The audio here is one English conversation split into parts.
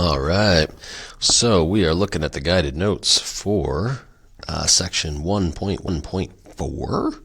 All right, so we are looking at the guided notes for section 1.1.4.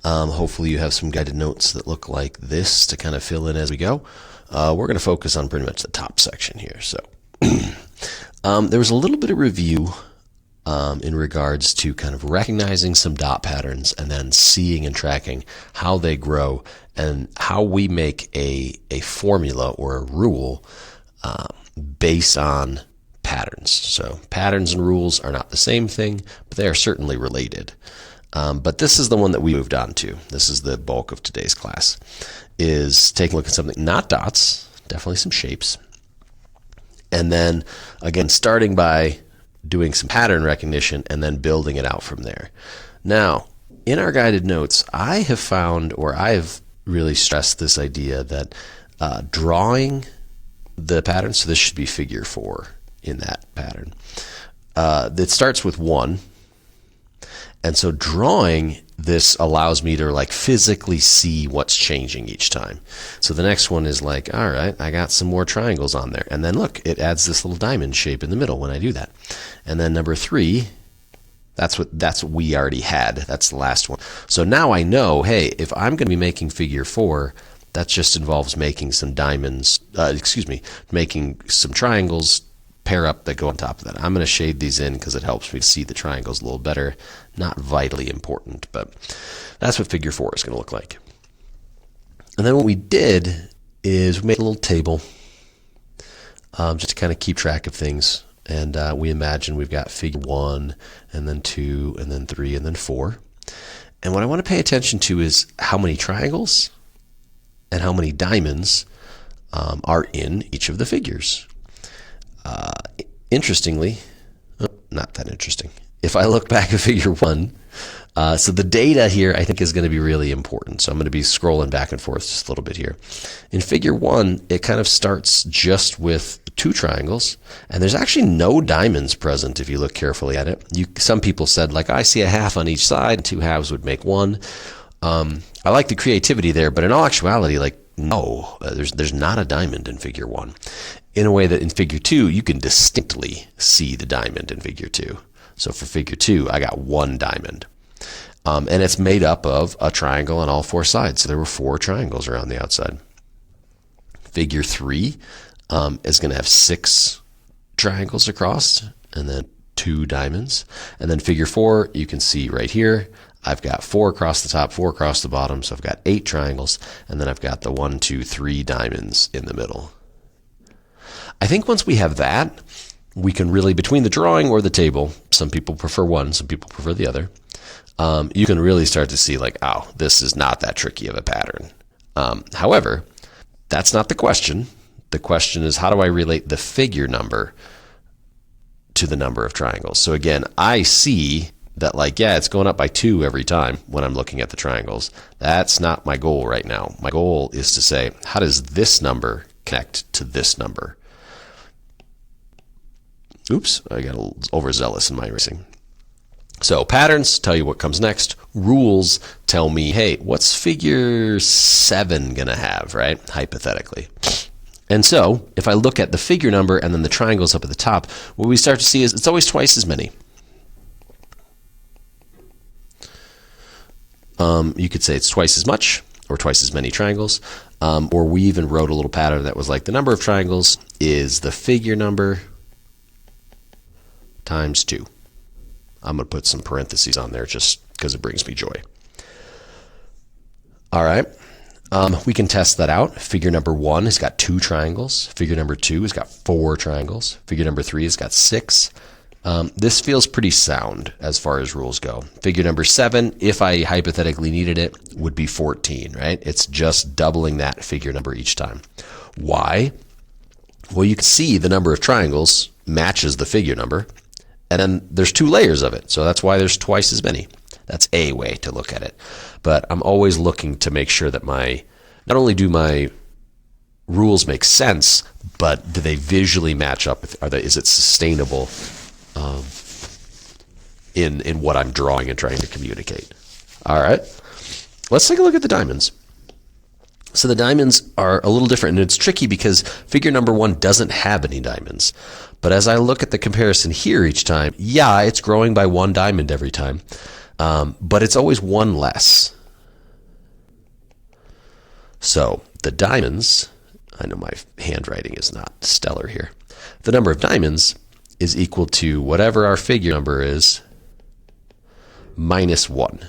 Hopefully you have some guided notes that look like this to kind of fill in as we go. We're going to focus on pretty much the top section here. So there was a little bit of review in regards to kind of recognizing some dot patterns and then seeing and tracking how they grow and how we make a formula or a rule based on patterns. So patterns and rules are not the same thing, but they are certainly related. But this is the one that we moved on to. This is the bulk of today's class, is taking a look at something, not dots, definitely some shapes. And then, again, starting by doing some pattern recognition and then building it out from there. Now, in our guided notes, I have found, or I have really stressed this idea that drawing the pattern, so this should be figure 4 in that pattern, that starts with 1. And so drawing this allows me to like physically see what's changing each time. So the next one is like, all right, I got some more triangles on there. And then look, it adds this little diamond shape in the middle when I do that. And then number 3, that's what we already had. That's the last one. So now I know, hey, if I'm going to be making figure 4, that just involves making some diamonds, making some triangles pair up that go on top of that. I'm going to shade these in because it helps me see the triangles a little better. Not vitally important, but that's what figure 4 is going to look like. And then what we did is we made a little table just to kind of keep track of things. And we imagine we've got figure 1, and then 2, and then 3, and then 4. And what I want to pay attention to is how many triangles and how many diamonds are in each of the figures. Interestingly, not that interesting, if I look back at figure 1, so the data here I think is going to be really important. So I'm going to be scrolling back and forth just a little bit here. In figure 1, it kind of starts just with 2 triangles, and there's actually no diamonds present if you look carefully at it. Some people said, like, I see a half on each side, and 2 halves would make 1. I like the creativity there, but in all actuality, like, no, there's not a diamond in figure 1. In a way that in figure 2, you can distinctly see the diamond in figure 2. So for figure 2, I got 1 diamond. And it's made up of a triangle on all 4 sides. So there were 4 triangles around the outside. Figure 3 is going to have 6 triangles across and then 2 diamonds. And then figure 4, you can see right here, I've got 4 across the top, 4 across the bottom. So I've got 8 triangles. And then I've got the 1, 2, 3 diamonds in the middle. I think once we have that, we can really, between the drawing or the table, some people prefer one, some people prefer the other, you can really start to see like, oh, this is not that tricky of a pattern. However, that's not the question. The question is, how do I relate the figure number to the number of triangles? So again, I see that like, yeah, it's going up by 2 every time when I'm looking at the triangles. That's not my goal right now. My goal is to say, how does this number connect to this number? Oops, I got a little overzealous in my erasing. So patterns tell you what comes next. Rules tell me, hey, what's figure 7 going to have, right? Hypothetically. And so if I look at the figure number and then the triangles up at the top, what we start to see is it's always twice as many. You could say it's twice as much or twice as many triangles. Or we even wrote a little pattern that was like the number of triangles is the figure number times 2. I'm going to put some parentheses on there just because it brings me joy. All right. We can test that out. Figure number 1 has got 2 triangles. Figure number 2 has got 4 triangles. Figure number 3 has got 6. This feels pretty sound as far as rules go. Figure number 7, if I hypothetically needed it, would be 14, right? It's just doubling that figure number each time. Why? Well, you can see the number of triangles matches the figure number. And then there's 2 layers of it. So that's why there's twice as many. That's a way to look at it. But I'm always looking to make sure that not only do my rules make sense, but do they visually match up? Is it sustainable in what I'm drawing and trying to communicate? All right. Let's take a look at the diamonds. So the diamonds are a little different, and it's tricky because figure number 1 doesn't have any diamonds. But as I look at the comparison here each time, yeah, it's growing by 1 diamond every time, but it's always 1 less. So the diamonds, I know my handwriting is not stellar here. The number of diamonds is equal to whatever our figure number is minus 1.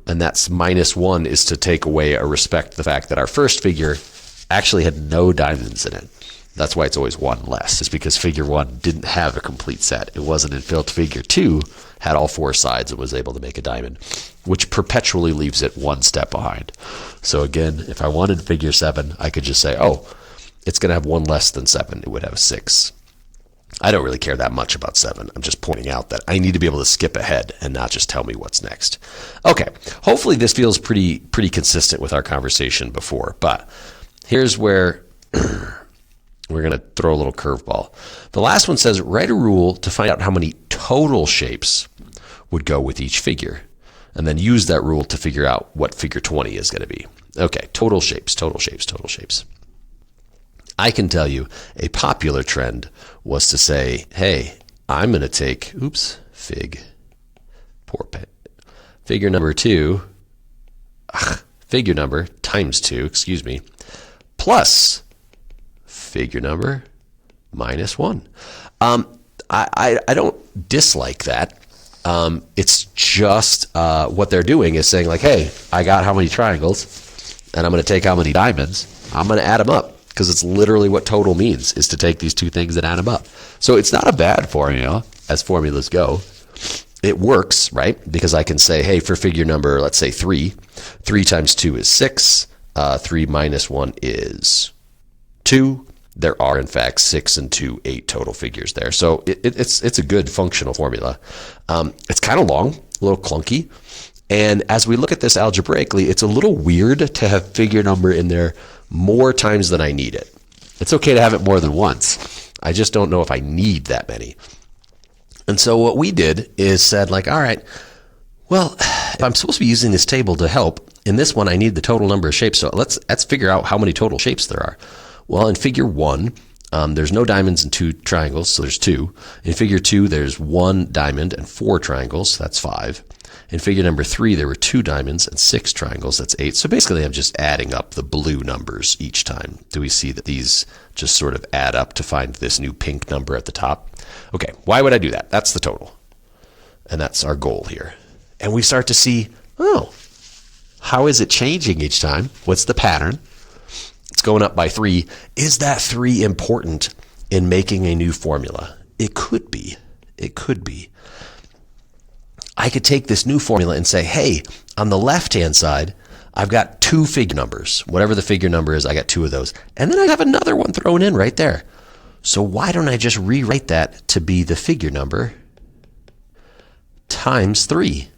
And that's minus 1 is to take away or respect the fact that our first figure actually had no diamonds in it. That's why it's always 1 less. It's because figure 1 didn't have a complete set. It wasn't until figure 2 had all 4 sides and was able to make a diamond, which perpetually leaves it 1 step behind. So again, if I wanted figure 7, I could just say, oh, it's going to have 1 less than 7. It would have 6. I don't really care that much about 7. I'm just pointing out that I need to be able to skip ahead and not just tell me what's next. Okay, hopefully this feels pretty consistent with our conversation before, but here's where we're going to throw a little curveball. The last one says, write a rule to find out how many total shapes would go with each figure, and then use that rule to figure out what figure 20 is going to be. Okay, total shapes, total shapes, total shapes. I can tell you a popular trend was to say, hey, I'm going to take, figure number 2, figure number times 2, plus figure number minus 1. I don't dislike that. It's just what they're doing is saying like, hey, I got how many triangles, and I'm going to take how many diamonds. I'm going to add them up. Because it's literally what total means, is to take these 2 things and add them up. So it's not a bad formula as formulas go. It works, right? Because I can say, hey, for figure number, let's say 3 times 2 is 6, 3 minus 1 is 2. There are, in fact, 6 and 2, 8 total figures there. So it's a good functional formula. It's kind of long, a little clunky. And as we look at this algebraically, it's a little weird to have figure number in there more times than I need it. It's okay to have it more than once. I just don't know if I need that many. And so what we did is said like, all right, well, if I'm supposed to be using this table to help, in this one I need the total number of shapes. So let's figure out how many total shapes there are. Well, in figure 1, there's no diamonds and 2 triangles, so there's 2. In figure 2, there's 1 diamond and 4 triangles, so that's 5. In figure number 3, there were 2 diamonds and 6 triangles. That's 8. So basically, I'm just adding up the blue numbers each time. Do we see that these just sort of add up to find this new pink number at the top? Okay, why would I do that? That's the total. And that's our goal here. And we start to see, oh, how is it changing each time? What's the pattern? It's going up by 3. Is that 3 important in making a new formula? It could be. It could be. I could take this new formula and say, hey, on the left-hand side, I've got 2 figure numbers. Whatever the figure number is, I got 2 of those. And then I have another one thrown in right there. So why don't I just rewrite that to be the figure number times 3?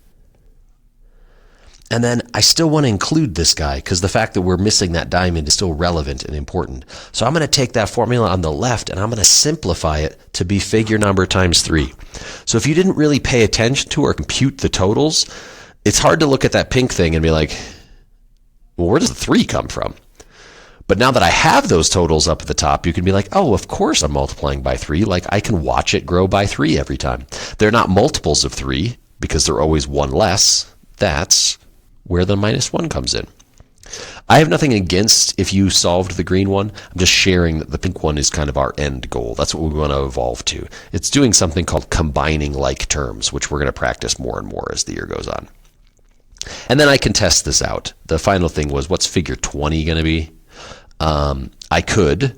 And then I still want to include this guy because the fact that we're missing that diamond is still relevant and important. So I'm going to take that formula on the left and I'm going to simplify it to be figure number times 3. So if you didn't really pay attention to or compute the totals, it's hard to look at that pink thing and be like, well, where does the 3 come from? But now that I have those totals up at the top, you can be like, oh, of course I'm multiplying by 3. Like I can watch it grow by 3 every time. They're not multiples of 3 because they're always 1 less. That's where the minus 1 comes in. I have nothing against if you solved the green one. I'm just sharing that the pink one is kind of our end goal. That's what we want to evolve to. It's doing something called combining like terms, which we're going to practice more and more as the year goes on. And then I can test this out. The final thing was, what's figure 20 going to be? I could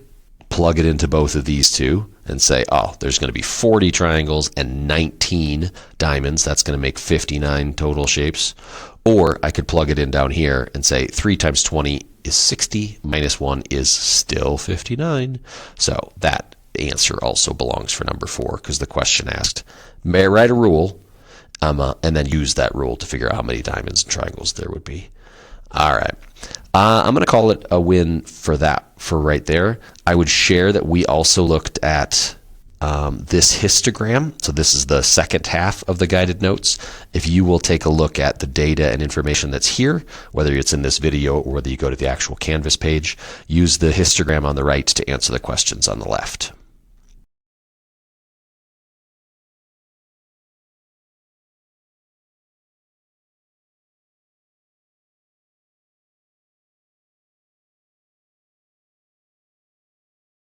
plug it into both of these two and say, oh, there's going to be 40 triangles and 19 diamonds. That's going to make 59 total shapes. Or I could plug it in down here and say 3 times 20 is 60, minus 1 is still 59. So that answer also belongs for number 4 because the question asked, may I write a rule and then use that rule to figure out how many diamonds and triangles there would be. All right. I'm going to call it a win for that, for right there. I would share that we also looked at this histogram. So this is the second half of the guided notes. If you will take a look at the data and information that's here, whether it's in this video or whether you go to the actual Canvas page, use the histogram on the right to answer the questions on the left.